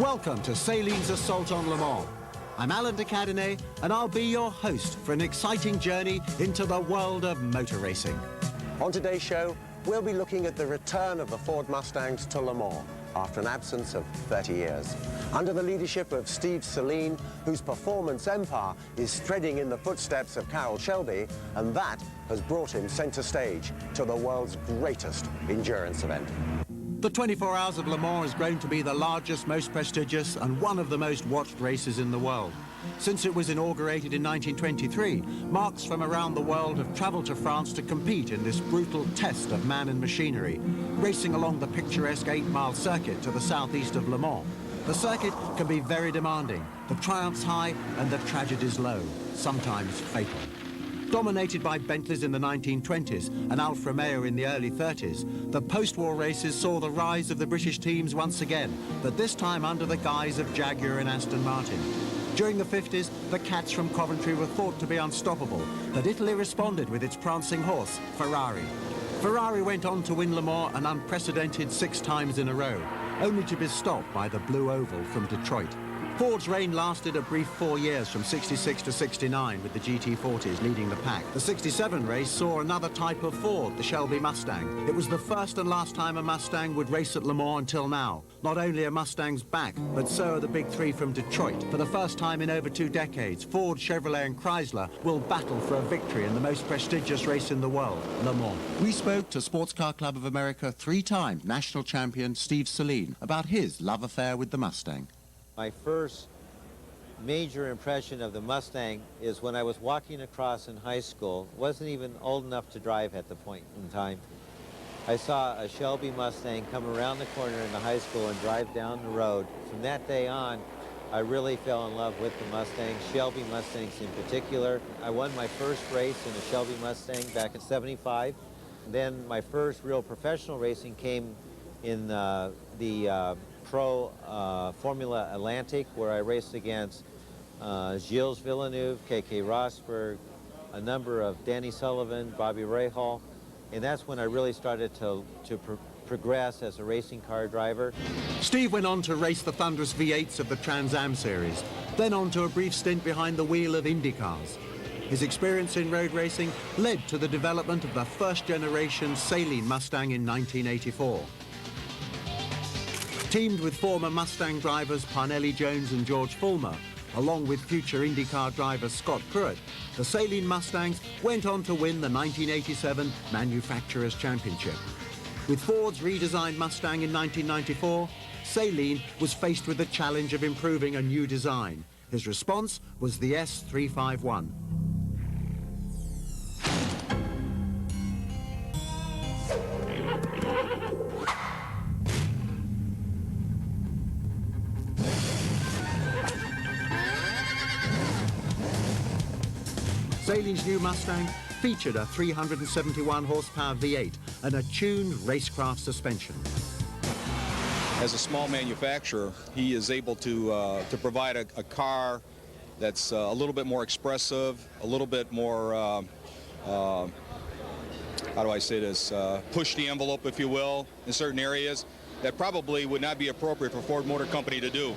Welcome to Salene's Assault on Le Mans. I'm Alan de Cadenet, and I'll be your host for an exciting journey into the world of motor racing. On today's show, we'll be looking at the return of the Ford Mustangs to Le Mans after an absence of 30 years. Under the leadership of Steve Saleen, whose performance empire is treading in the footsteps of Carroll Shelby, and that has brought him centre stage to the world's greatest endurance event. The 24 Hours of Le Mans has grown to be the largest, most prestigious and one of the most watched races in the world. Since it was inaugurated in 1923, marques from around the world have travelled to France to compete in this brutal test of man and machinery, racing along the picturesque 8-mile circuit to the southeast of Le Mans. The circuit can be very demanding, the triumphs high and the tragedies low, sometimes fatal. Dominated by Bentleys in the 1920s and Alfa Romeo in the early 30s, the post-war races saw the rise of the British teams once again, but this time under the guise of Jaguar and Aston Martin. During the 50s, the Cats from Coventry were thought to be unstoppable, but Italy responded with its prancing horse, Ferrari. Ferrari went on to win Le Mans an unprecedented 6 times in a row, only to be stopped by the Blue Oval from Detroit. Ford's reign lasted a brief 4 years from 66 to 69 with the GT40s leading the pack. The 67 race saw another type of Ford, the Shelby Mustang. It was the first and last time a Mustang would race at Le Mans until now. Not only are Mustangs back, but so are the big three from Detroit. For the first time in over 2 decades, Ford, Chevrolet and Chrysler will battle for a victory in the most prestigious race in the world, Le Mans. We spoke to Sports Car Club of America 3-time national champion Steve Saleen about his love affair with the Mustang. My first major impression of the Mustang is when I was walking across in high school. Wasn't even old enough to drive at the point in time. I saw a Shelby Mustang come around the corner in the high school and drive down the road. From that day on, I really fell in love with the Mustang, Shelby Mustangs in particular. I won my first race in a Shelby Mustang back in '75. Then my first real professional racing came in the Pro Formula Atlantic, where I raced against Gilles Villeneuve, K.K. Rosberg, a number of Danny Sullivan, Bobby Rahal, and that's when I really started to progress as a racing car driver. Steve went on to race the thunderous V8s of the Trans Am series, then on to a brief stint behind the wheel of Indy cars. His experience in road racing led to the development of the first-generation Saleen Mustang in 1984. Teamed with former Mustang drivers Parnelli Jones and George Fulmer, along with future IndyCar driver Scott Pruitt, the Saleen Mustangs went on to win the 1987 Manufacturers' Championship. With Ford's redesigned Mustang in 1994, Saleen was faced with the challenge of improving a new design. His response was the S351. Saleen's new Mustang featured a 371 horsepower V8 and a tuned racecraft suspension. As a small manufacturer, he is able to provide a car that's a little bit more expressive, a little bit more, how do I say this, push the envelope, if you will, in certain areas that probably would not be appropriate for Ford Motor Company to do.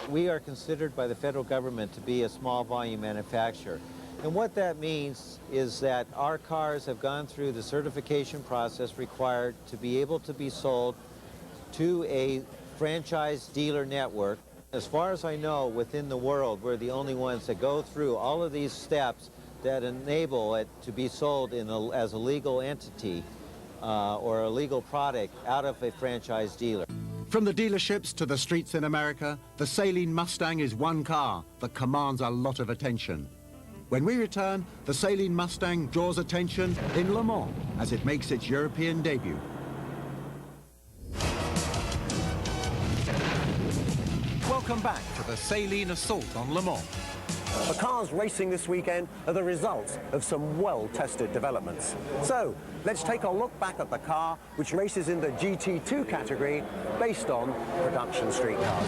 We are considered by the federal government to be a small volume manufacturer. And what that means is that our cars have gone through the certification process required to be able to be sold to a franchise dealer network. As far as I know, within the world, we're the only ones that go through all of these steps that enable it to be sold as a legal entity or a legal product out of a franchise dealer. From the dealerships to the streets in America, the Saleen Mustang is one car that commands a lot of attention. When we return, the Saleen Mustang draws attention in Le Mans as it makes its European debut. Welcome back to the Saleen Assault on Le Mans. The cars racing this weekend are the result of some well-tested developments. So, let's take a look back at the car, which races in the GT2 category, based on production street cars.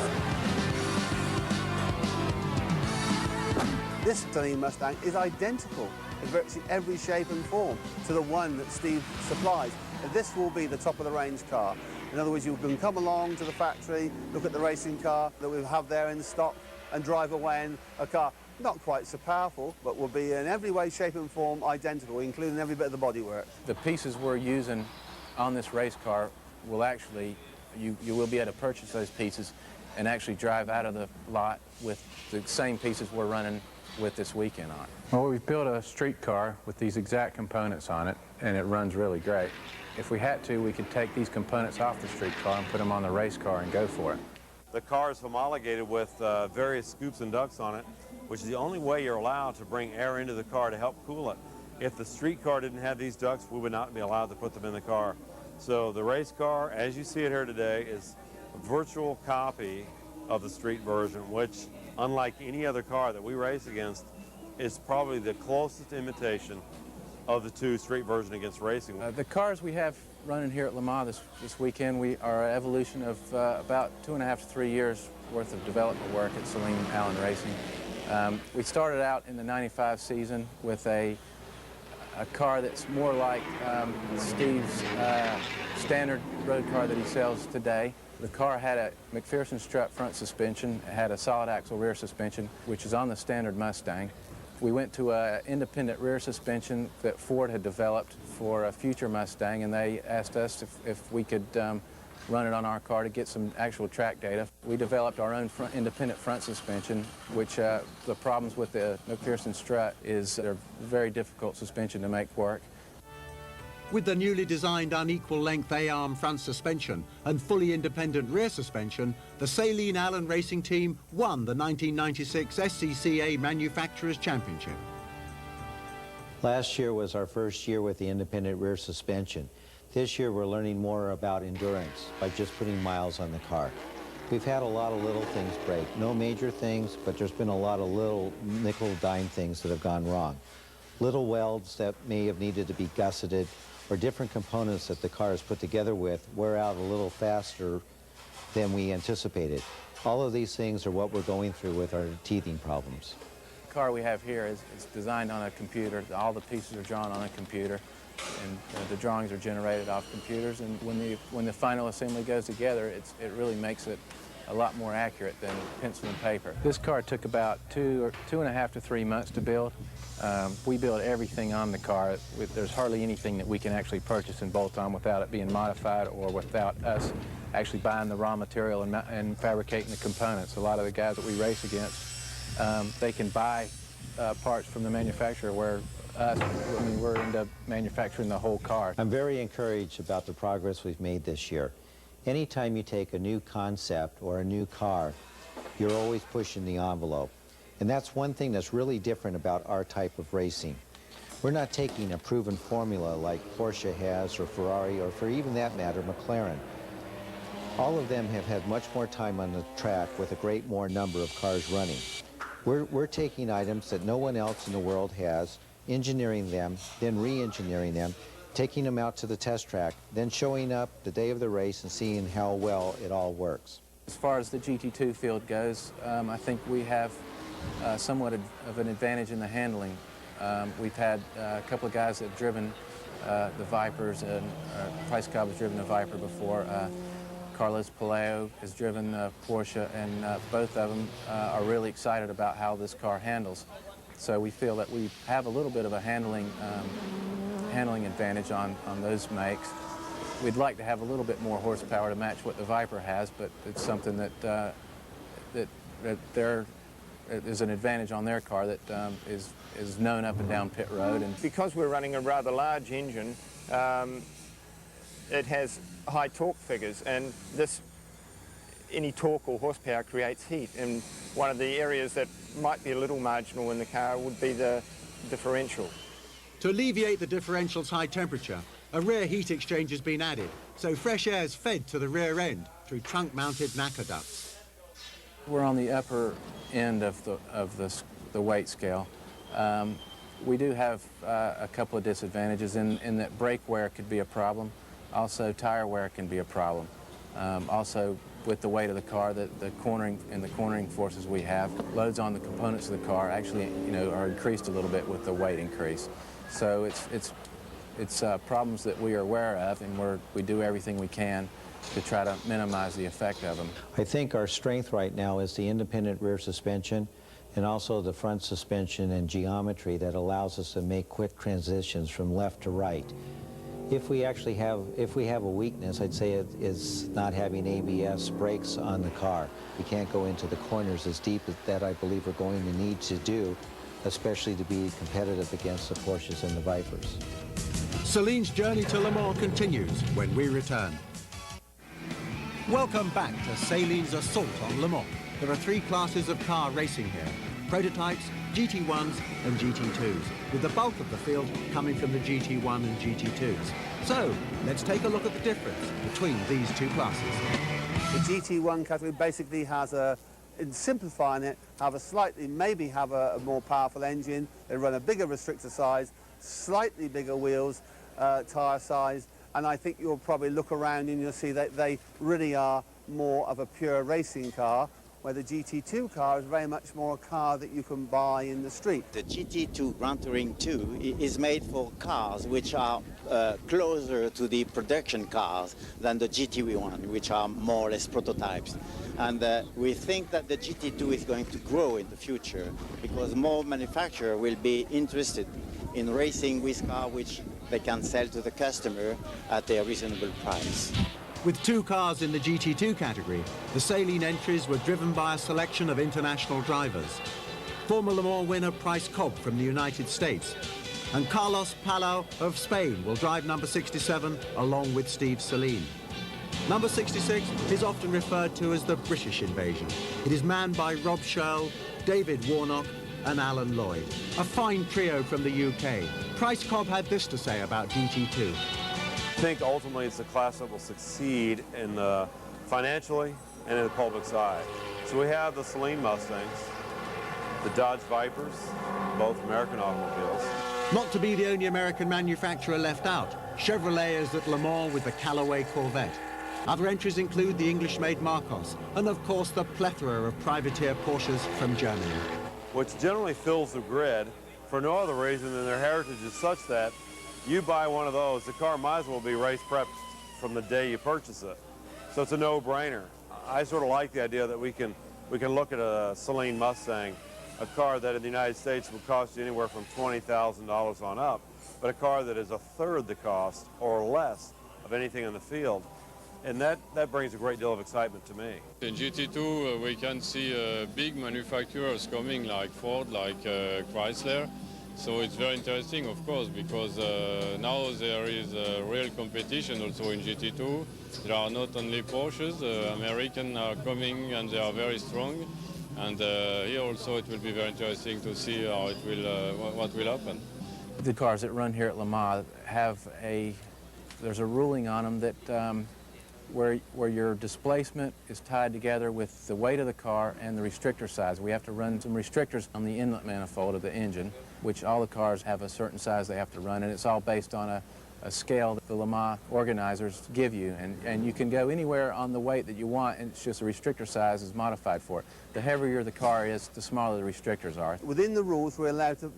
This Saleen Mustang is identical in virtually every shape and form to the one that Steve supplies. This will be the top-of-the-range car. In other words, you can come along to the factory, look at the racing car that we have there in stock, and drive away in a car not quite so powerful, but will be in every way, shape and form identical, including every bit of the bodywork. The pieces we're using on this race car will actually, you will be able to purchase those pieces and actually drive out of the lot with the same pieces we're running with this weekend on. Well, we've built a street car with these exact components on it, and it runs really great. If we had to, we could take these components off the street car and put them on the race car and go for it. The car is homologated with various scoops and ducts on it, which is the only way you're allowed to bring air into the car to help cool it. If the street car didn't have these ducts, we would not be allowed to put them in the car. So the race car, as you see it here today, is a virtual copy of the street version, which, unlike any other car that we race against, is probably the closest imitation of the two, street version against racing. The cars we have running here at Le Mans this weekend, we are an evolution of about 2.5 to 3 years worth of development work at Saleen Racing. We started out in the '95 season with a car that's more like Steve's standard road car that he sells today. The car had a McPherson strut front suspension, it had a solid axle rear suspension, which is on the standard Mustang. We went to an independent rear suspension that Ford had developed for a future Mustang, and they asked us if we could run it on our car to get some actual track data. We developed our own independent front suspension, which the problems with the McPherson strut is they're very difficult suspension to make work. With the newly designed unequal length A-arm front suspension and fully independent rear suspension, the Saleen Racing team won the 1996 SCCA Manufacturers' Championship. Last year was our first year with the independent rear suspension. This year we're learning more about endurance by just putting miles on the car. We've had a lot of little things break. No major things, but there's been a lot of little nickel dime things that have gone wrong. Little welds that may have needed to be gusseted, or different components that the car is put together with wear out a little faster than we anticipated. All of these things are what we're going through with our teething problems. The car we have here is designed on a computer. All the pieces are drawn on a computer, and the drawings are generated off computers, and when the final assembly goes together, it really makes it a lot more accurate than pencil and paper. This car took about 2.5 to 3 months to build. We build everything on the car. There's hardly anything that we can actually purchase and bolt on without it being modified or without us actually buying the raw material and fabricating the components. A lot of the guys that we race against, they can buy parts from the manufacturer, where us, I mean, we're into manufacturing the whole car. I'm very encouraged about the progress we've made this year. Anytime you take a new concept or a new car, you're always pushing the envelope. And that's one thing that's really different about our type of racing. We're not taking a proven formula like Porsche has, or Ferrari, or for even that matter, McLaren. All of them have had much more time on the track with a great more number of cars running. We're taking items that no one else in the world has, engineering them, then re-engineering them, taking them out to the test track, then showing up the day of the race and seeing how well it all works. As far as the GT2 field goes, I think we have somewhat of an advantage in the handling. We've had a couple of guys that have driven the Vipers, and Price Cobb has driven a Viper before. Carlos Pelayo has driven Porsche, and both of them are really excited about how this car handles. So we feel that we have a little bit of a handling advantage on those makes. We'd like to have a little bit more horsepower to match what the Viper has, but it's something that there's an advantage on their car that is known up and down pit road. And because we're running a rather large engine, it has high torque figures, and any torque or horsepower creates heat. And one of the areas that might be a little marginal in the car would be the differential. To alleviate the differential's high temperature, a rear heat exchange has been added, so fresh air is fed to the rear end through trunk-mounted NACA ducts. We're on the upper end of the weight scale. We do have a couple of disadvantages in that brake wear could be a problem. Also, tire wear can be a problem. Also, with the weight of the car, the cornering forces we have, loads on the components of the car actually, are increased a little bit with the weight increase. So it's problems that we are aware of, and we do everything we can to try to minimize the effect of them. I think our strength right now is the independent rear suspension and also the front suspension and geometry that allows us to make quick transitions from left to right. If we have a weakness, I'd say it is not having ABS brakes on the car. We can't go into the corners as deep as that I believe we're going to need to do, especially to be competitive against the Porsches and the Vipers. Saleen's journey to Le Mans continues when we return. Welcome back to Saleen's assault on Le Mans. There are three classes of car racing here: prototypes, GT1s and GT2s, with the bulk of the field coming from the GT1 and GT2s. So, let's take a look at the difference between these two classes. The GT1 category basically has in simplifying it, maybe have a more powerful engine. They run a bigger restrictor size, slightly bigger wheels, tyre size, and I think you'll probably look around and you'll see that they really are more of a pure racing car, where the GT2 car is very much more a car that you can buy in the street. The GT2 Grand Touring 2 is made for cars which are closer to the production cars than the GT1, which are more or less prototypes. And we think that the GT2 is going to grow in the future because more manufacturers will be interested in racing with cars which they can sell to the customer at a reasonable price. With two cars in the GT2 category, the Saleen entries were driven by a selection of international drivers. Former Le Mans winner Price Cobb from the United States, and Carlos Palau of Spain will drive number 67 along with Steve Saleen. Number 66 is often referred to as the British invasion. It is manned by Rob Sherl, David Warnock and Alan Lloyd, a fine trio from the UK. Price Cobb had this to say about GT2. I think ultimately it's a class that will succeed in financially and in the public side. So we have the Saleen Mustangs, the Dodge Vipers, both American automobiles. Not to be the only American manufacturer left out, Chevrolet is at Le Mans with the Callaway Corvette. Other entries include the English-made Marcos, and of course the plethora of privateer Porsches from Germany. Which generally fills the grid for no other reason than their heritage is such that you buy one of those, the car might as well be race prepped from the day you purchase it. So it's a no-brainer. I sort of like the idea that we can look at a Saleen Mustang, a car that in the United States would cost you anywhere from $20,000 on up, but a car that is a third the cost or less of anything in the field. And that brings a great deal of excitement to me. In GT2, we can see big manufacturers coming like Ford, like Chrysler. So it's very interesting, of course, because now there is real competition also in GT2. There are not only Porsches, American are coming and they are very strong. And here also it will be very interesting to see how it will, what will happen. The cars that run here at Le Mans there's a ruling on them that where your displacement is tied together with the weight of the car and the restrictor size. We have to run some restrictors on the inlet manifold of the engine, which all the cars have a certain size they have to run, and it's all based on a scale that the Le Mans organizers give you. And you can go anywhere on the weight that you want, and it's just the restrictor size is modified for it. The heavier the car is, the smaller the restrictors are. Within the rules, we're allowed to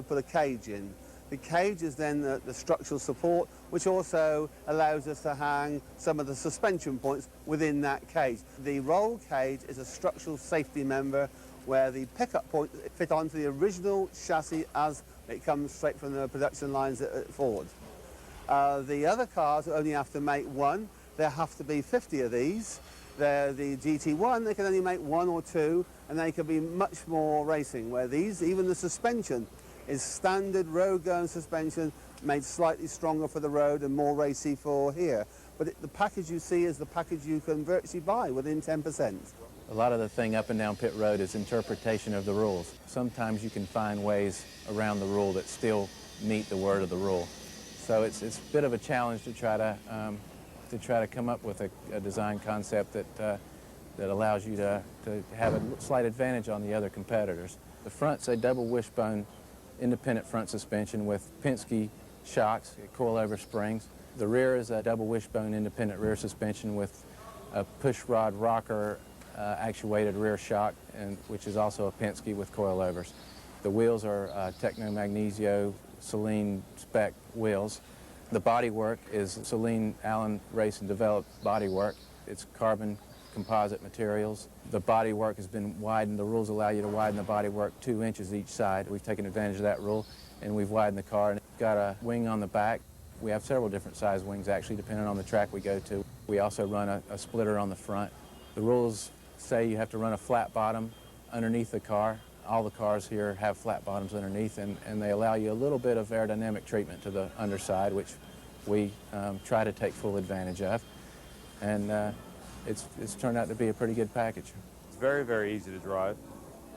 put a cage in. The cage is then the structural support, which also allows us to hang some of the suspension points within that cage. The roll cage is a structural safety member where the pickup point fit onto the original chassis as it comes straight from the production lines at Ford. The other cars only have to make one. There have to be 50 of these. The GT1, they can only make one or two, and they can be much more racing, where these, even the suspension, is standard road-going suspension, made slightly stronger for the road and more racy for here. But the package you see is the package you can virtually buy within 10%. A lot of the thing up and down pit road is interpretation of the rules. Sometimes you can find ways around the rule that still meet the word of the rule. So it's a bit of a challenge to try to come up with a design concept that allows you to have a slight advantage on the other competitors. The front's a double wishbone independent front suspension with Penske shocks, coilover springs. The rear is a double wishbone independent rear suspension with a push rod rocker actuated rear shock, which is also a Penske with coilovers. The wheels are Techno Magnesio Saleen spec wheels. The bodywork is Saleen Allen Race and Developed bodywork. It's carbon composite materials. The bodywork has been widened. The rules allow you to widen the bodywork 2 inches each side. We've taken advantage of that rule, and we've widened the car. And it's got a wing on the back. We have several different size wings, actually, depending on the track we go to. We also run a splitter on the front. The rules say you have to run a flat bottom underneath the car. All the cars here have flat bottoms underneath, and they allow you a little bit of aerodynamic treatment to the underside, which we try to take full advantage of. And it's turned out to be a pretty good package. It's very, very easy to drive.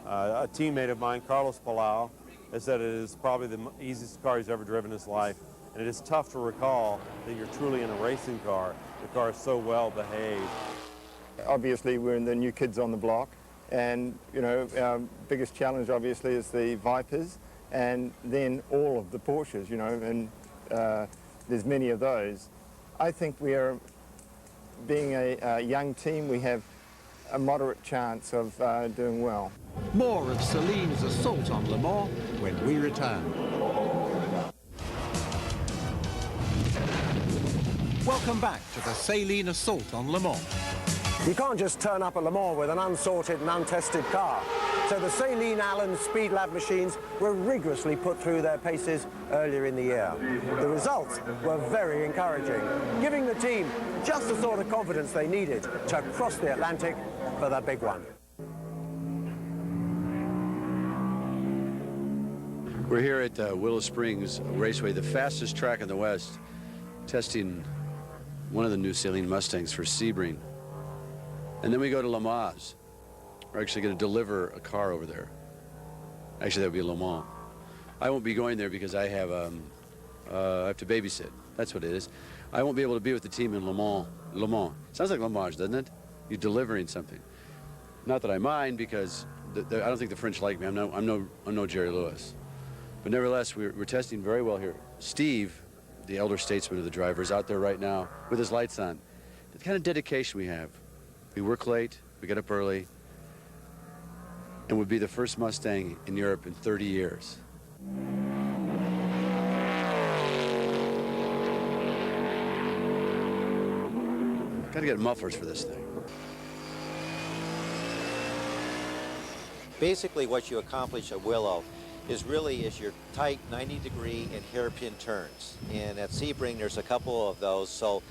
A teammate of mine, Carlos Palau, has said it is probably the easiest car he's ever driven in his life. And it is tough to recall that you're truly in a racing car. The car is so well behaved. Obviously, we're in the new kids on the block. And, you know, our biggest challenge, obviously, is the Vipers. And then all of the Porsches, you know, and there's many of those. I think we are, being a young team, we have a moderate chance of doing well. More of Saleen's assault on Le Mans when we return. Welcome back to the Saleen assault on Le Mans. You can't just turn up at Le Mans with an unsorted and untested car. So the Saleen Allen Speed Lab machines were rigorously put through their paces earlier in the year. The results were very encouraging, giving the team just the sort of confidence they needed to cross the Atlantic for the big one. We're here at Willow Springs Raceway, the fastest track in the West, testing one of the new Saleen Mustangs for Sebring. And then we go to Le Mans. We're actually going to deliver a car over there. Actually, that would be Le Mans. I won't be going there because I have to babysit. That's what it is. I won't be able to be with the team in Le Mans. Le Mans. Sounds like Le Mans, doesn't it? You're delivering something. Not that I mind, because I don't think the French like me. I'm no Jerry Lewis. But nevertheless, we're testing very well here. Steve, the elder statesman of the driver, is out there right now with his lights on. The kind of dedication we have. We work late, we get up early, and we'll be the first Mustang in Europe in 30 years. Gotta get mufflers for this thing. Basically, what you accomplish at Willow is your tight 90-degree and hairpin turns. And at Sebring, there's a couple of those, so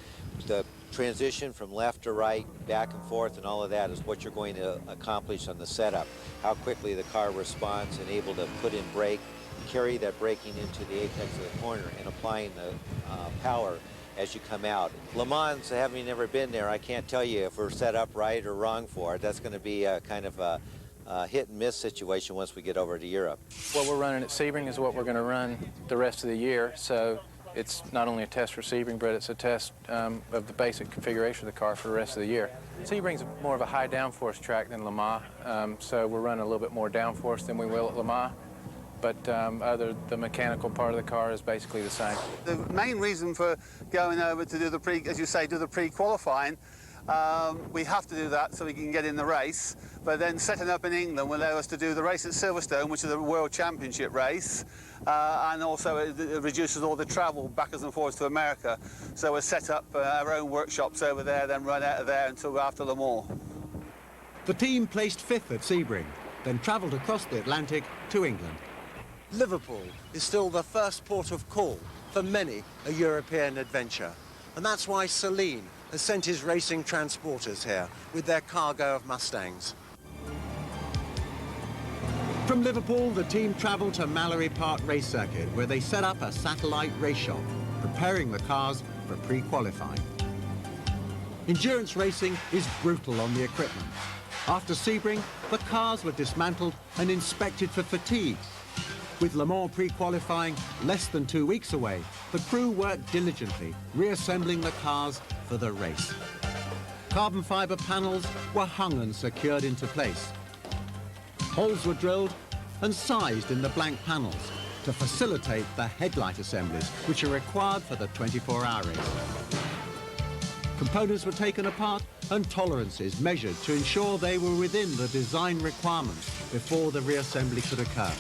the transition from left to right, back and forth, and all of that is what you're going to accomplish on the setup. How quickly the car responds and able to put in brake, carry that braking into the apex of the corner, and applying the power as you come out. Le Mans, having never been there, I can't tell you if we're set up right or wrong for it. That's going to be a kind of a hit and miss situation once we get over to Europe. What we're running at Sebring is what we're going to run the rest of the year. So it's not only a test for Sebring, but it's a test of the basic configuration of the car for the rest of the year. Sebring's more of a high downforce track than Le Mans, so we're running a little bit more downforce than we will at Le Mans. But the mechanical part of the car is basically the same. The main reason for going over to do the as you say, do the pre-qualifying, we have to do that so we can get in the race. But then setting up in England will allow us to do the race at Silverstone, which is a World Championship race, and also it reduces all the travel backwards and forwards to America. So we'll set up our own workshops over there, then run out of there until after Le Mans. The team placed 5th at Sebring, then travelled across the Atlantic to England. Liverpool is still the first port of call for many a European adventure. And that's why Saleen has sent his racing transporters here with their cargo of Mustangs. From Liverpool, the team travelled to Mallory Park Race Circuit, where they set up a satellite race shop, preparing the cars for pre-qualifying. Endurance racing is brutal on the equipment. After Sebring, the cars were dismantled and inspected for fatigue. With Le Mans pre-qualifying less than 2 weeks away, the crew worked diligently, reassembling the cars for the race. Carbon fibre panels were hung and secured into place. Holes were drilled and sized in the blank panels to facilitate the headlight assemblies, which are required for the 24-hour race. Components were taken apart and tolerances measured to ensure they were within the design requirements before the reassembly could occur.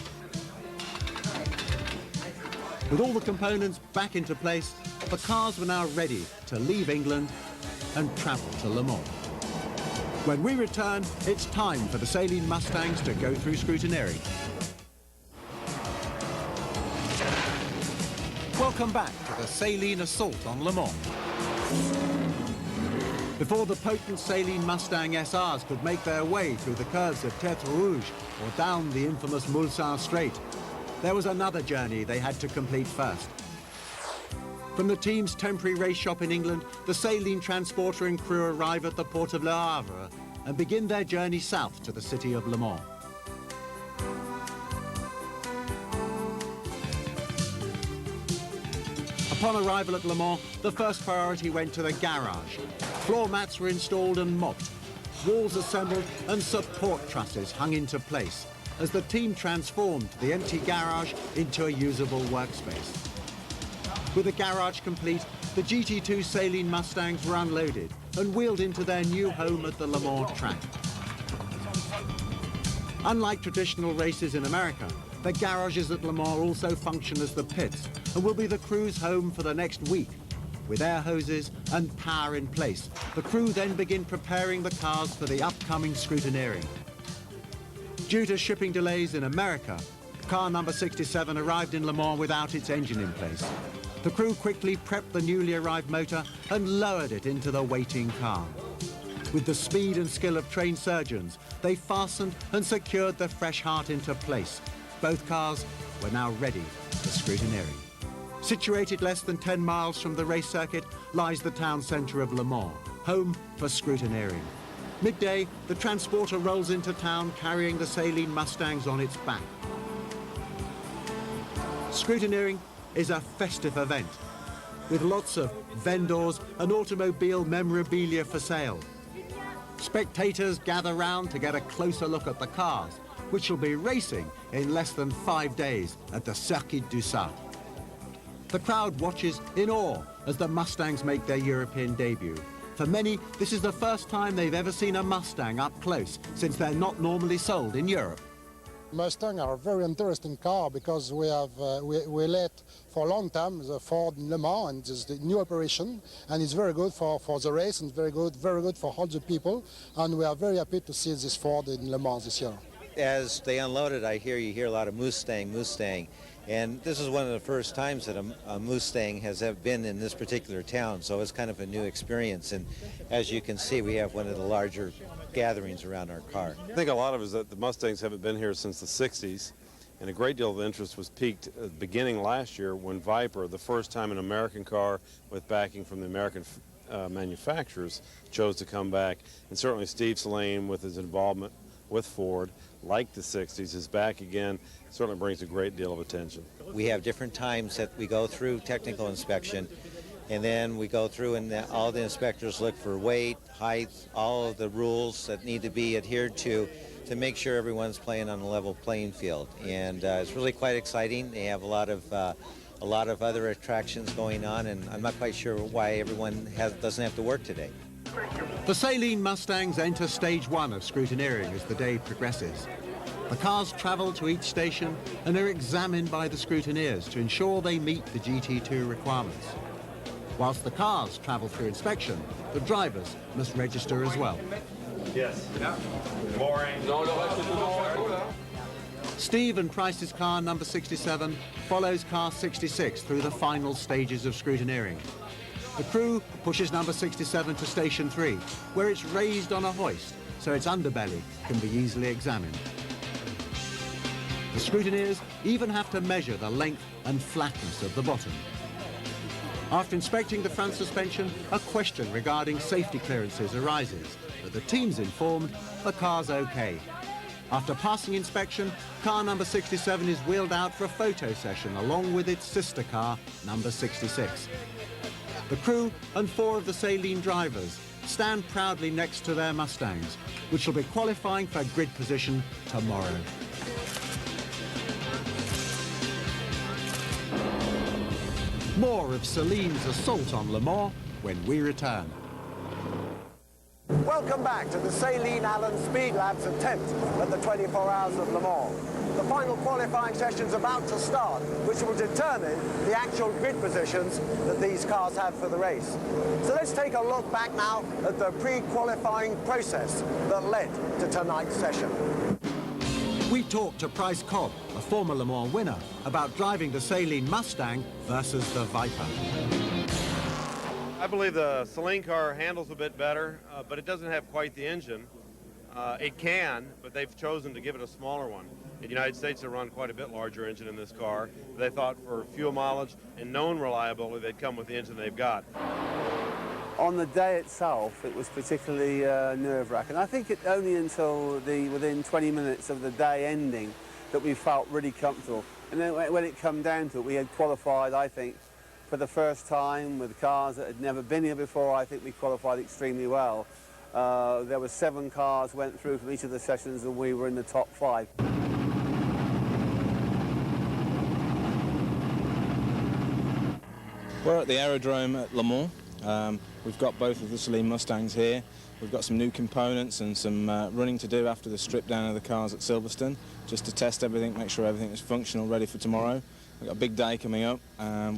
With all the components back into place, the cars were now ready to leave England and travel to Le Mans. When we return, it's time for the Saleen Mustangs to go through scrutineering. Welcome back to the Saleen assault on Le Mans. Before the potent Saleen Mustang SRs could make their way through the curves of Tertre Rouge or down the infamous Mulsanne Straight, there was another journey they had to complete first. From the team's temporary race shop in England, the Saleen transporter and crew arrive at the port of Le Havre and begin their journey south to the city of Le Mans. Upon arrival at Le Mans, the first priority went to the garage. Floor mats were installed and mopped, walls assembled and support trusses hung into place as the team transformed the empty garage into a usable workspace. With the garage complete, the GT2 Saleen Mustangs were unloaded and wheeled into their new home at the Le Mans track. Unlike traditional races in America, the garages at Le Mans also function as the pits and will be the crew's home for the next week. With air hoses and power in place, the crew then begin preparing the cars for the upcoming scrutineering. Due to shipping delays in America, car number 67 arrived in Le Mans without its engine in place. The crew quickly prepped the newly arrived motor and lowered it into the waiting car. With the speed and skill of trained surgeons, they fastened and secured the fresh heart into place. Both cars were now ready for scrutineering. Situated less than 10 miles from the race circuit lies the town centre of Le Mans, home for scrutineering. Midday, the transporter rolls into town carrying the Saleen Mustangs on its back. Scrutineering is a festive event, with lots of vendors and automobile memorabilia for sale. Spectators gather round to get a closer look at the cars, which will be racing in less than 5 days at the Circuit du Sart. The crowd watches in awe as the Mustangs make their European debut. For many, this is the first time they've ever seen a Mustang up close, since they're not normally sold in Europe. Mustang are a very interesting car because we let for a long time the Ford in Le Mans, and it's the new operation, and it's very good for the race and very good for all the people, and we are very happy to see this Ford in Le Mans this year. As they unloaded, you hear a lot of Mustang, and this is one of the first times that a Mustang has been in this particular town, so it's kind of a new experience, and as you can see, we have one of the larger gatherings around our car. I think a lot of it is that the Mustangs haven't been here since the 60s, and a great deal of interest was piqued beginning last year when Viper, the first time an American car with backing from the American manufacturers, chose to come back, and certainly Steve Saleen, with his involvement with Ford, like the 60s, is back again. Certainly brings a great deal of attention. We have different times that we go through technical inspection, and then we go through and all the inspectors look for weight, height, all of the rules that need to be adhered to make sure everyone's playing on a level playing field. And it's really quite exciting. They have a lot of other attractions going on, and I'm not quite sure why everyone doesn't have to work today. The Saleen Mustangs enter stage 1 of scrutineering as the day progresses. The cars travel to each station and are examined by the scrutineers to ensure they meet the GT2 requirements. Whilst the cars travel through inspection, the drivers must register as well. Yes. Boring. Steve and Price's car number 67 follows car 66 through the final stages of scrutineering. The crew pushes number 67 to station 3, where it's raised on a hoist, so its underbelly can be easily examined. The scrutineers even have to measure the length and flatness of the bottom. After inspecting the front suspension, a question regarding safety clearances arises, but the team's informed the car's okay. After passing inspection, car number 67 is wheeled out for a photo session along with its sister car, number 66. The crew and 4 of the Saleen drivers stand proudly next to their Mustangs, which will be qualifying for grid position tomorrow. More of Saleen's assault on Le Mans when we return. Welcome back to the Saleen Allen Speed Lab's attempt at the 24 Hours of Le Mans. The final qualifying session's about to start, which will determine the actual grid positions that these cars have for the race. So let's take a look back now at the pre-qualifying process that led to tonight's session. We talked to Bryce Cobb, a former Le Mans winner, about driving the Saleen Mustang versus the Viper. I believe the Saleen car handles a bit better, but it doesn't have quite the engine. It can, but they've chosen to give it a smaller one. In the United States, they run quite a bit larger engine in this car. They thought for fuel mileage and known reliability, they'd come with the engine they've got. On the day itself, it was particularly nerve-wracking. I think it only until within 20 minutes of the day ending that we felt really comfortable. And then when it came down to it, we had qualified, I think, for the first time with cars that had never been here before. I think we qualified extremely well. There were 7 cars went through from each of the sessions, and we were in the top 5. We're at the aerodrome at Le Mans. We've got both of the Saleen Mustangs here. We've got some new components and some running to do after the strip down of the cars at Silverstone, just to test everything, make sure everything is functional, ready for tomorrow. We've got a big day coming up.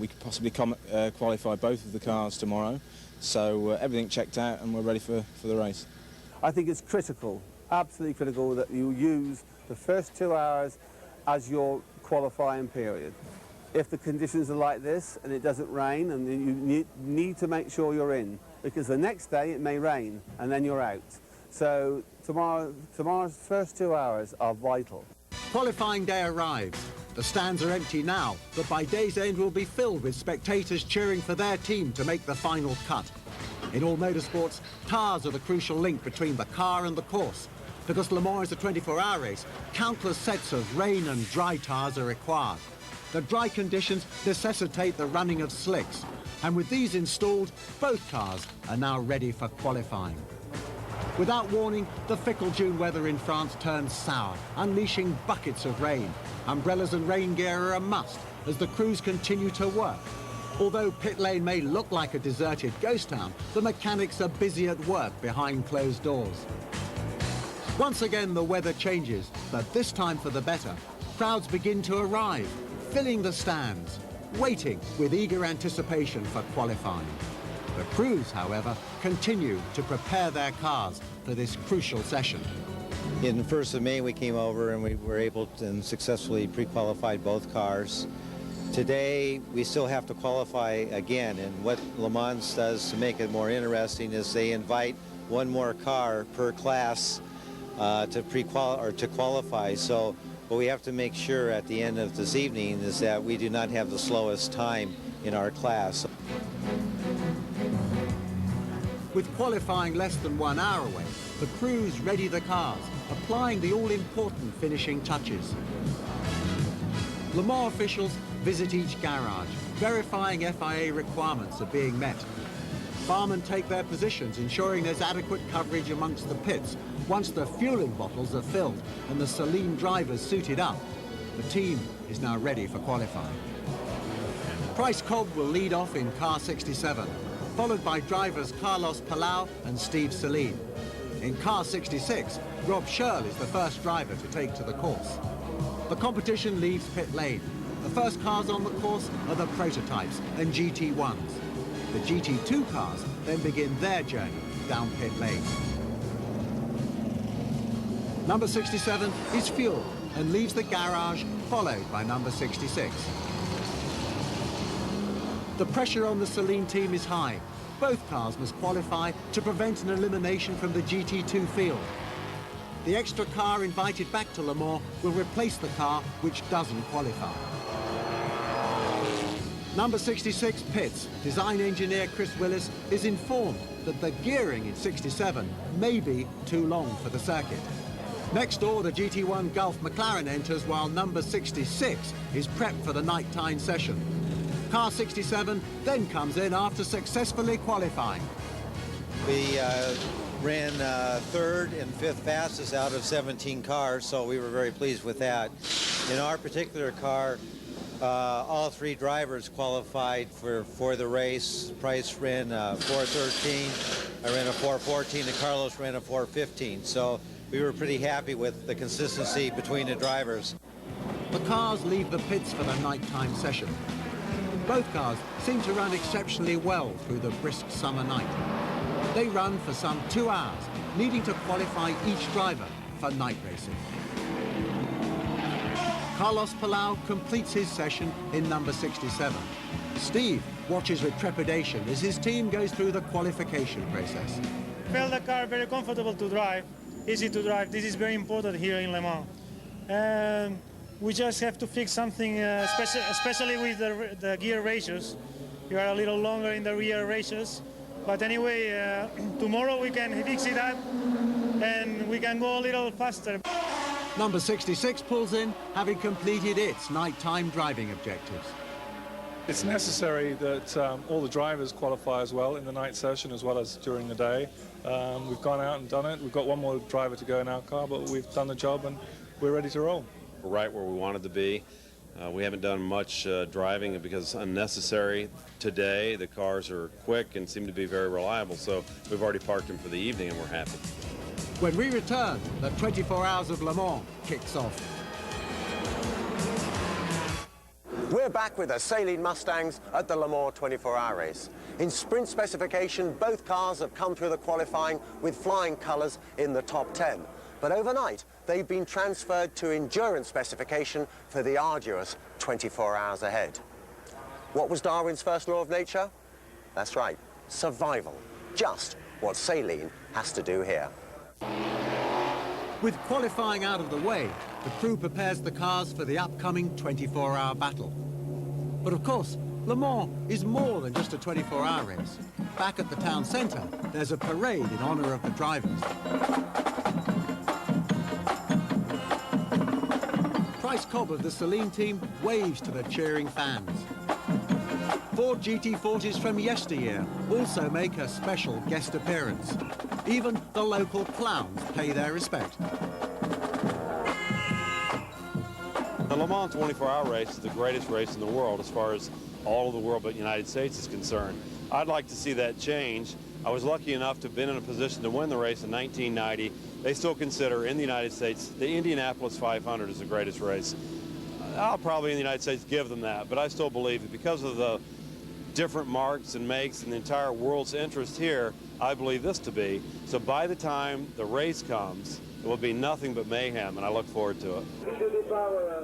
We could possibly qualify both of the cars tomorrow. So everything checked out and we're ready for the race. I think it's critical, absolutely critical, that you use the first 2 hours as your qualifying period. If the conditions are like this and it doesn't rain, and you need to make sure you're in, because the next day it may rain and then you're out. So tomorrow's first 2 hours are vital. Qualifying day arrives. The stands are empty now, but by day's end will be filled with spectators cheering for their team to make the final cut. In all motorsports, tires are the crucial link between the car and the course. Because Le Mans is a 24-hour race, countless sets of rain and dry tires are required. The dry conditions necessitate the running of slicks, and with these installed, both cars are now ready for qualifying. Without warning, the fickle June weather in France turns sour, unleashing buckets of rain. Umbrellas and rain gear are a must as the crews continue to work. Although pit lane may look like a deserted ghost town, the mechanics are busy at work behind closed doors. Once again, the weather changes, but this time for the better. Crowds begin to arrive, filling the stands, waiting with eager anticipation for qualifying. The crews, however, continue to prepare their cars for this crucial session. In the 1st of May, we came over and we were able to and successfully pre-qualified both cars. Today, we still have to qualify again, and what Le Mans does to make it more interesting is they invite one more car per class to qualify. So what we have to make sure at the end of this evening is that we do not have the slowest time in our class. With qualifying less than 1 hour away, the crews ready the cars, applying the all-important finishing touches. Le Mans officials visit each garage, verifying FIA requirements are being met. Firemen take their positions, ensuring there's adequate coverage amongst the pits. Once the fueling bottles are filled and the Saleen drivers suited up, the team is now ready for qualifying. Bryce Cobb will lead off in car 67, followed by drivers Carlos Palau and Steve Saleen. In car 66, Rob Sherl is the first driver to take to the course. The competition leaves pit lane. The first cars on the course are the prototypes and GT1s. The GT2 cars then begin their journey down pit lane. Number 67 is fueled and leaves the garage, followed by number 66. The pressure on the Saleen team is high. Both cars must qualify to prevent an elimination from the GT2 field. The extra car invited back to Le Mans will replace the car which doesn't qualify. Number 66 pits. Design engineer Chris Willis is informed that the gearing in 67 may be too long for the circuit. Next door, the GT1 Gulf McLaren enters while number 66 is prepped for the nighttime session. Car 67 then comes in after successfully qualifying. We ran 3rd and 5th fastest out of 17 cars, so we were very pleased with that. In our particular car, all 3 drivers qualified for the race. Price ran 4:13, I ran a 4:14, and Carlos ran a 4:15. So we were pretty happy with the consistency between the drivers. the cars leave the pits for the nighttime session. Both cars seem to run exceptionally well through the brisk summer night. They run for some 2 hours, needing to qualify each driver for night racing. Carlos Palau completes his session in number 67. Steve watches with trepidation as his team goes through the qualification process. I felt the car very comfortable to drive, easy to drive. This is very important here in Le Mans. And we just have to fix something, especially with the gear ratios. You are a little longer in the rear ratios. But anyway, tomorrow we can fix it up and we can go a little faster. Number 66 pulls in, having completed its nighttime driving objectives. It's necessary that all the drivers qualify as well in the night session as well as during the day. We've gone out and done it. We've got one more driver to go in our car, but we've done the job and we're ready to roll. We're right where we wanted to be. We haven't done much driving because it's unnecessary today. The cars are quick and seem to be very reliable, so we've already parked them for the evening and we're happy. When we return, the 24 Hours of Le Mans kicks off. We're back with the Saleen Mustangs at the Le Mans 24-hour race. In sprint specification, both cars have come through the qualifying with flying colours in the top 10. But overnight, they've been transferred to endurance specification for the arduous 24 hours ahead. What was Darwin's first law of nature? That's right, survival. Just what Saleen has to do here. With qualifying out of the way, the crew prepares the cars for the upcoming 24-hour battle. But of course, Le Mans is more than just a 24-hour race. Back at the town centre, there's a parade in honour of the drivers. Bryce Cobb of the Saleen team waves to the cheering fans. Ford GT40s from yesteryear also make a special guest appearance. Even the local clowns pay their respect. The Le Mans 24-hour race is the greatest race in the world as far as all of the world but the United States is concerned. I'd like to see that change. I was lucky enough to have been in a position to win the race in 1990. They still consider in the United States the Indianapolis 500 is the greatest race. I'll probably in the United States give them that, but I still believe that because of the different marks and makes and the entire world's interest here, I believe this to be. So by the time the race comes, it will be nothing but mayhem, and I look forward to it.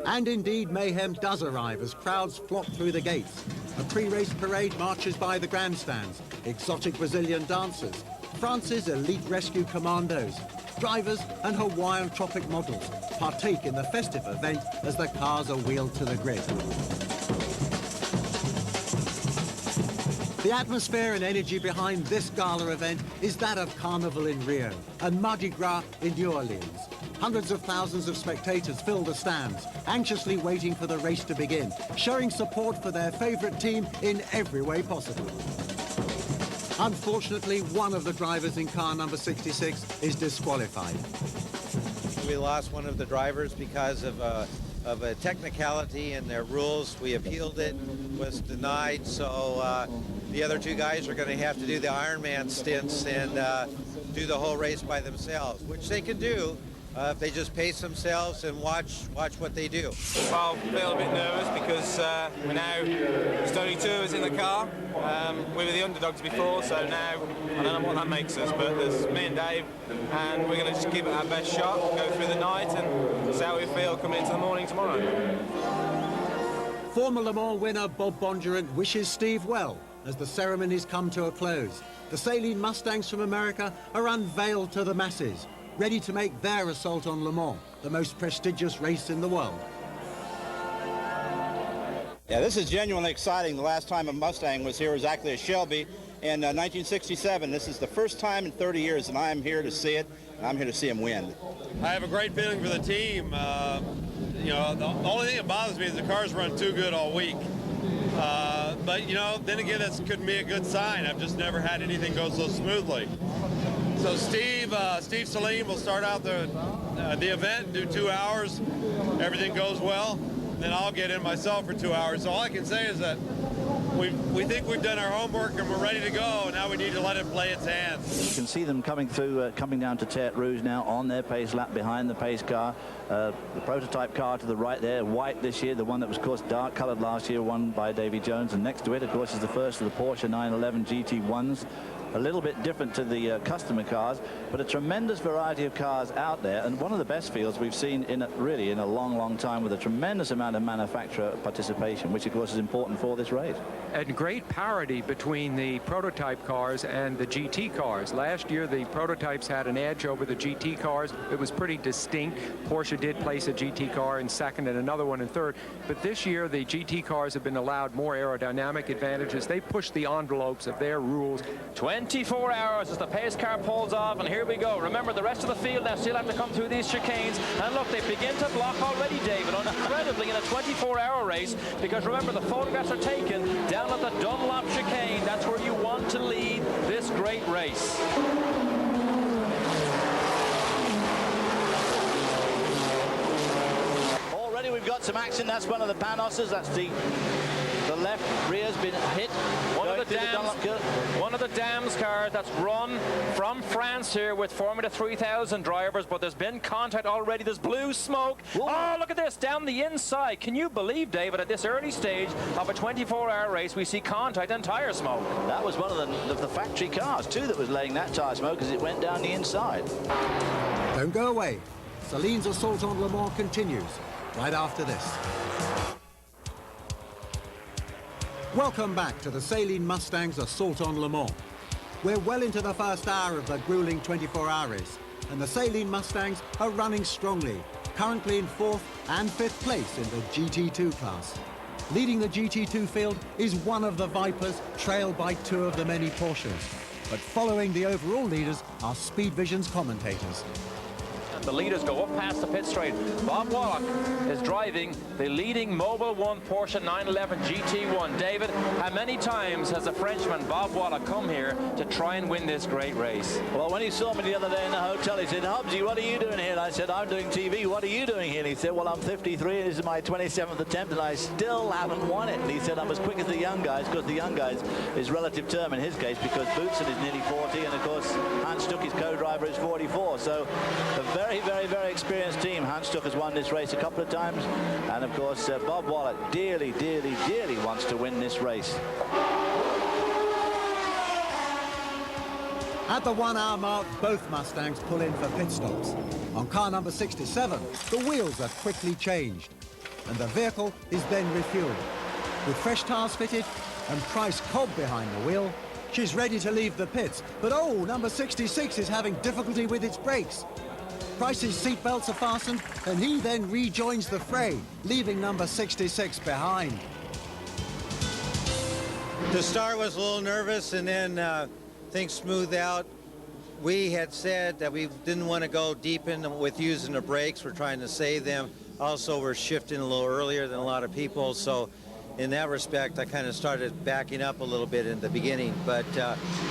And indeed, mayhem does arrive as crowds flock through the gates. A pre-race parade marches by the grandstands, exotic Brazilian dancers, France's elite rescue commandos, drivers and Hawaiian tropic models partake in the festive event as the cars are wheeled to the grid. The atmosphere and energy behind this gala event is that of Carnival in Rio and Mardi Gras in New Orleans. Hundreds of thousands of spectators fill the stands, anxiously waiting for the race to begin, showing support for their favourite team in every way possible. Unfortunately, one of the drivers in car number 66 is disqualified. We lost one of the drivers because of a technicality in their rules. We appealed it, was denied, so the other two guys are going to have to do the Ironman stints and do the whole race by themselves, which they can do if they just pace themselves and watch what they do. Well, I feel a bit nervous because we're now, there's only two of us in the car. We were the underdogs before, so now I don't know what that makes us, but there's me and Dave, and we're going to just give it our best shot, go through the night and see how we feel coming into the morning tomorrow. Former Le Mans winner Bob Bondurant wishes Steve well as the ceremonies come to a close. The Saleen Mustangs from America are unveiled to the masses, ready to make their assault on Le Mans, the most prestigious race in the world. Yeah, this is genuinely exciting. The last time a Mustang was here was actually a Shelby in 1967. This is the first time in 30 years that I'm here to see it, and I'm here to see him win. I have a great feeling for the team. You know, the only thing that bothers me is the cars run too good all week. But, you know, then again, that couldn't be a good sign. I've just never had anything go so smoothly. So Steve Saleen will start out the event, do 2 hours. Everything goes well. and then I'll get in myself for 2 hours. So all I can say is that we think we've done our homework and we're ready to go. Now we need to let it play its hand. You can see them coming through, coming down to Tertre Rouge now on their pace lap behind the pace car. The prototype car to the right there, white this year, the one that was, of course, dark colored last year, won by Davy Jones. And next to it, of course, is the first of the Porsche 911 GT1s. A little bit different to the customer cars, but a tremendous variety of cars out there, and one of the best fields we've seen really in a long time, with a tremendous amount of manufacturer participation, which of course is important for this race. And great parity between the prototype cars and the GT cars. Last year the prototypes had an edge over the GT cars. It was pretty distinct. Porsche did place a GT car in second and another one in third, but this year the GT cars have been allowed more aerodynamic advantages. They pushed the envelopes of their rules. 24 hours as the pace car pulls off, and here we go. Remember, the rest of the field now still have to come through these chicanes, and look, they begin to block already, David, incredibly in a 24-hour race, because remember, the photographs are taken down at the Dunlop chicane. That's where you want to lead this great race. Already we've got some action. That's one of the Panoses. That's the left rear's been hit. One of the Dams cars that's run from France here with Formula 3000 drivers, but there's been contact already. There's blue smoke. Whoa. Oh, look at this, down the inside. Can you believe, David, at this early stage of a 24-hour race, we see contact and tire smoke? That was one of the factory cars, too, that was laying that tire smoke as it went down the inside. Don't go away. Salene's assault on Le Mans continues right after this. Welcome back to the Saleen Mustang's assault on Le Mans. We're well into the first hour of the grueling 24-hour race, and the Saleen Mustangs are running strongly, currently in 4th and 5th place in the GT2 class. Leading the GT2 field is one of the Vipers, trailed by 2 of the many Porsches. But following the overall leaders are Speed Vision's commentators. The leaders go up past the pit straight. Bob Wallach is driving the leading Mobil 1 Porsche 911 GT1. David, how many times has the Frenchman Bob Wallach come here to try and win this great race? Well, when he saw me the other day in the hotel, he said, "Hobbsy, what are you doing here?" And I said, "I'm doing TV. What are you doing here?" And he said, "Well, I'm 53 and this is my 27th attempt and I still haven't won it." And he said, "I'm as quick as the young guys," because the young guys is relative term in his case, because Boutsen is nearly 40 and of course Hans Stuck, his co-driver, is 44. So a very experienced team. Hans Stuck has won this race a couple of times, and of course Bob Wallach dearly wants to win this race. At the 1 hour mark, both Mustangs pull in for pit stops. On car number 67, the wheels are quickly changed, and the vehicle is then refueled. With fresh tires fitted and Price Cobb behind the wheel, she's ready to leave the pits, but oh, number 66 is having difficulty with its brakes. Price's seatbelts are fastened, and he then rejoins the fray, leaving number 66 behind. The start was a little nervous, and then things smoothed out. We had said that we didn't want to go deep in with using the brakes. We're trying to save them. Also, we're shifting a little earlier than a lot of people, so in that respect, I kind of started backing up a little bit in the beginning. But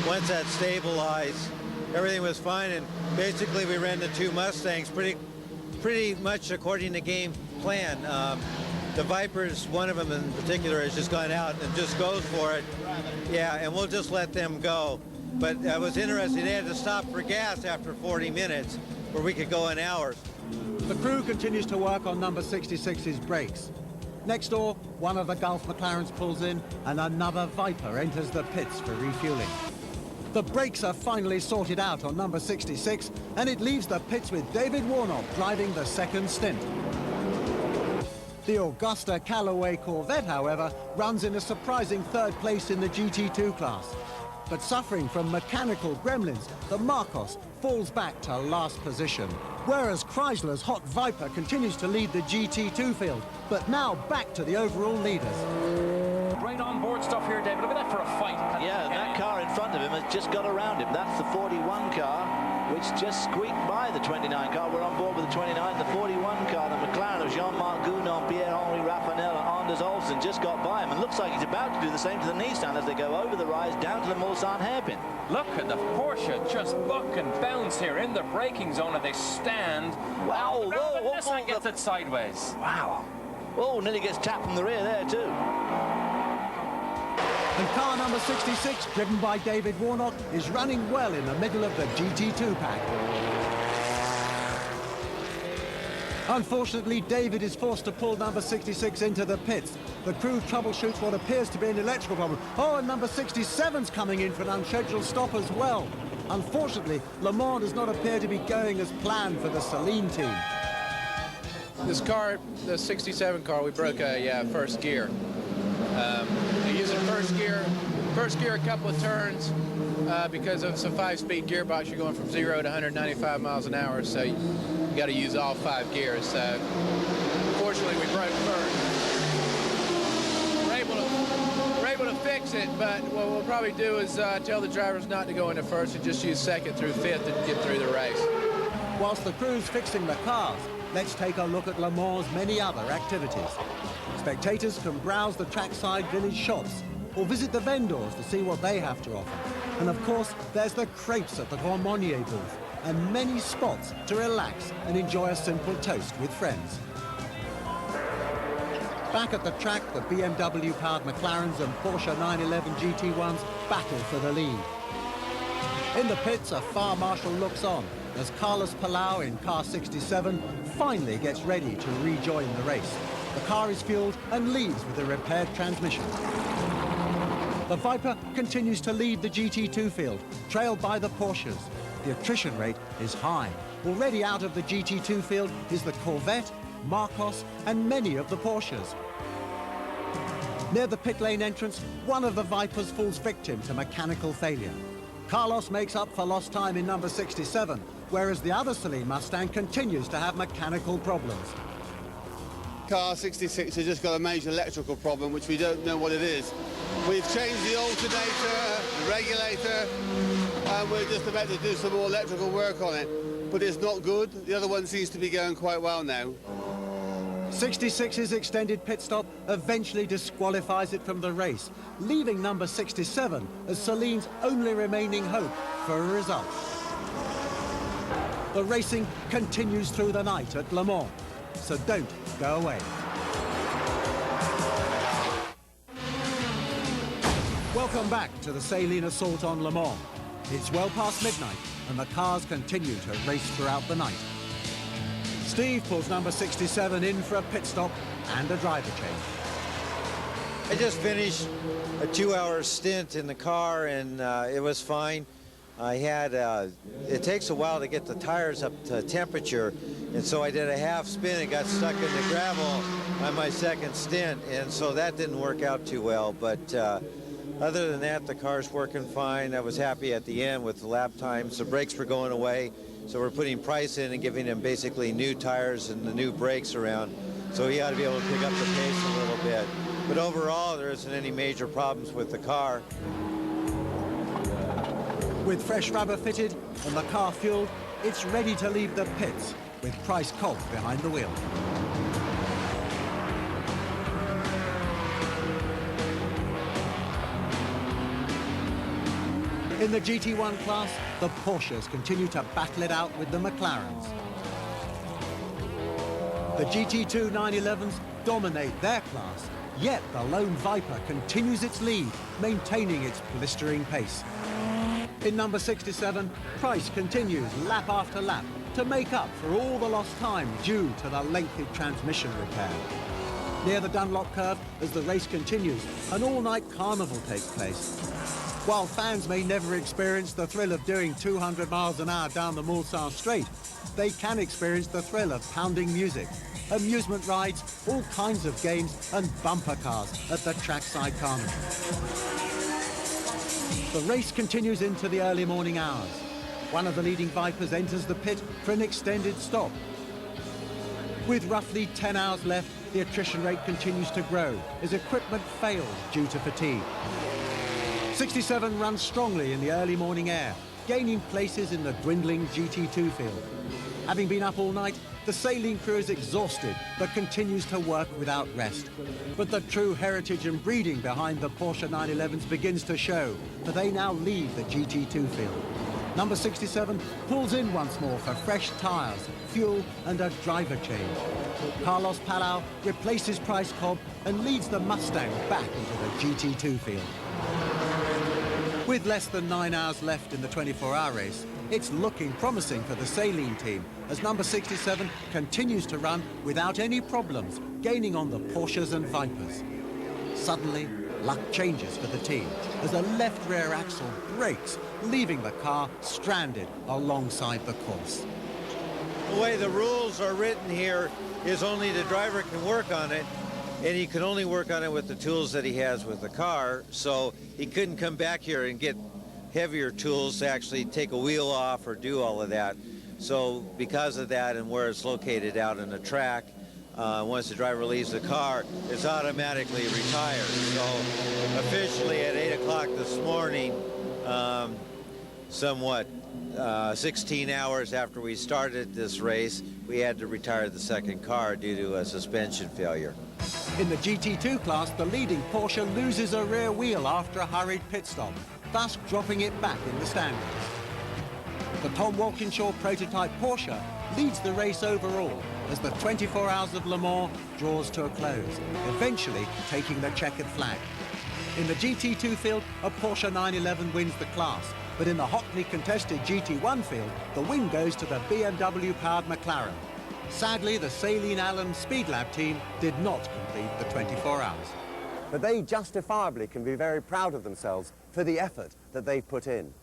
once that stabilized, everything was fine, and basically we ran the 2 Mustangs pretty much according to game plan. The Vipers, one of them in particular, has just gone out and just goes for it. Yeah, and we'll just let them go. But that was interesting. They had to stop for gas after 40 minutes, where we could go in hours. The crew continues to work on number 66's brakes. Next door, one of the Gulf McLarens pulls in, and another Viper enters the pits for refueling. The brakes are finally sorted out on number 66, and it leaves the pits with David Warnock driving the second stint. The Augusta Callaway Corvette, however, runs in a surprising 3rd place in the GT2 class. But suffering from mechanical gremlins, the Marcos falls back to last position. Whereas Chrysler's Hot Viper continues to lead the GT2 field, but now back to the overall leaders. Great on-board stuff here, David. Look at that for a fight. Yeah, and that car in front of him has just got around him. That's the 41 car, which just squeaked by the 29 car. We're on board with the 29. The 41 car, the McLaren of Jean-Marc Gounon, Pierre-Henri Raffanel, and Anders Olsen just got by him, and looks like he's about to do the same to the Nissan as they go over the rise down to the Mulsanne hairpin. Look at the Porsche just buck and bounce here in the braking zone, and they stand. Wow, the Nissan gets it sideways. Wow. Oh, nearly gets tapped from the rear there too. And car number 66, driven by David Warnock, is running well in the middle of the GT2 pack. Unfortunately, David is forced to pull number 66 into the pits. The crew troubleshoots what appears to be an electrical problem. Oh, and number 67's coming in for an unscheduled stop as well. Unfortunately, Le Mans does not appear to be going as planned for the Saleen team. This car, the 67 car, we broke a first gear. Using first gear a couple of turns because of some 5-speed gearbox. You're going from 0 to 195 miles an hour, so you got to use all 5 gears. Fortunately, we broke first. We're able to fix it, but what we'll probably do is tell the drivers not to go into first and just use second through fifth to get through the race. Whilst the crew's fixing the cars, let's take a look at Le Mans' many other activities. Spectators can browse the trackside village shops or visit the vendors to see what they have to offer. And of course, there's the crepes at the Grand Marnier booth and many spots to relax and enjoy a simple toast with friends. Back at the track, the BMW-powered McLarens and Porsche 911 GT1s battle for the lead. In the pits, a fire marshal looks on as Carlos Palau in car 67 finally gets ready to rejoin the race. The car is fueled and leaves with a repaired transmission. The Viper continues to lead the GT2 field, trailed by the Porsches. The attrition rate is high. Already out of the GT2 field is the Corvette, Marcos, and many of the Porsches. Near the pit lane entrance, one of the Vipers falls victim to mechanical failure. Carlos makes up for lost time in number 67, whereas the other Saleen Mustang continues to have mechanical problems. Car 66 has just got a major electrical problem, which we don't know what it is. We've changed the alternator, the regulator, and we're just about to do some more electrical work on it. But it's not good. The other one seems to be going quite well now. 66's extended pit stop eventually disqualifies it from the race, leaving number 67 as Saleen's only remaining hope for a result. The racing continues through the night at Le Mans, so don't go away. Welcome back to the Saleen assault on Le Mans. It's well past midnight and the cars continue to race throughout the night. Steve pulls number 67 in for a pit stop and a driver change. I just finished a 2-hour stint in the car and it was fine. I had, it takes a while to get the tires up to temperature, and so I did a half spin and got stuck in the gravel on my second stint, and so that didn't work out too well. But other than that, the car's working fine. I was happy at the end with the lap times. The brakes were going away, so we're putting Price in and giving him basically new tires and the new brakes around, so he ought to be able to pick up the pace a little bit. But overall, there isn't any major problems with the car. With fresh rubber fitted and the car fueled, it's ready to leave the pits with Price Colt behind the wheel. In the GT1 class, the Porsches continue to battle it out with the McLarens. The GT2 911s dominate their class, yet the lone Viper continues its lead, maintaining its blistering pace. In number 67, Price continues lap after lap to make up for all the lost time due to the lengthy transmission repair. Near the Dunlop curve, as the race continues, an all-night carnival takes place. While fans may never experience the thrill of doing 200 miles an hour down the Mulsanne Straight, they can experience the thrill of pounding music, amusement rides, all kinds of games and bumper cars at the trackside carnival. The race continues into the early morning hours. One of the leading Vipers enters the pit for an extended stop. With roughly 10 hours left, the attrition rate continues to grow as equipment fails due to fatigue. 67 runs strongly in the early morning air, gaining places in the dwindling GT2 field. Having been up all night, the Saleen crew is exhausted but continues to work without rest. But the true heritage and breeding behind the Porsche 911s begins to show, for they now leave the GT2 field. Number 67 pulls in once more for fresh tyres, fuel and a driver change. Carlos Palau replaces Price Cobb and leads the Mustang back into the GT2 field. With less than 9 hours left in the 24-hour race, it's looking promising for the Saleen team as number 67 continues to run without any problems, gaining on the Porsches and Vipers. Suddenly, luck changes for the team as a left rear axle breaks, leaving the car stranded alongside the course. The way the rules are written here is only the driver can work on it, and he can only work on it with the tools that he has with the car, so he couldn't come back here and get heavier tools to actually take a wheel off or do all of that. So because of that and where it's located out in the track, once the driver leaves the car, it's automatically retired. So officially at 8 o'clock this morning, somewhat 16 hours after we started this race, we had to retire the second car due to a suspension failure. In the GT2 class, the leading Porsche loses a rear wheel after a hurried pit stop, thus dropping it back in the standings. The Tom Walkinshaw prototype Porsche leads the race overall as the 24 Hours of Le Mans draws to a close, eventually taking the checkered flag. In the GT2 field, a Porsche 911 wins the class, but in the hotly contested GT1 field, the win goes to the BMW-powered McLaren. Sadly, the Saleen Allen Speed Lab team did not complete the 24 hours. But they justifiably can be very proud of themselves for the effort that they've put in.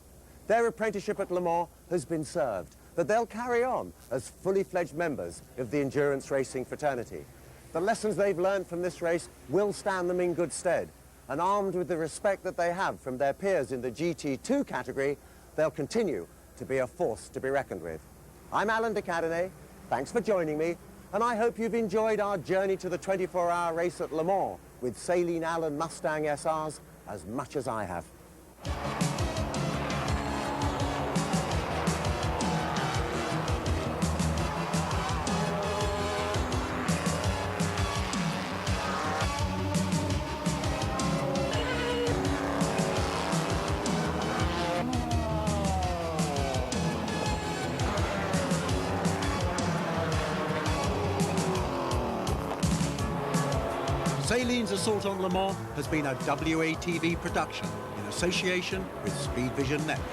Their apprenticeship at Le Mans has been served, but they'll carry on as fully fledged members of the endurance racing fraternity. The lessons they've learned from this race will stand them in good stead, and armed with the respect that they have from their peers in the GT2 category, they'll continue to be a force to be reckoned with. I'm Alan de Cadenet. Thanks for joining me, and I hope you've enjoyed our journey to the 24-hour race at Le Mans with Saleen Allen Mustang SRs as much as I have. Saleen's Assault on Le Mans has been a WATV production in association with Speed Vision Network.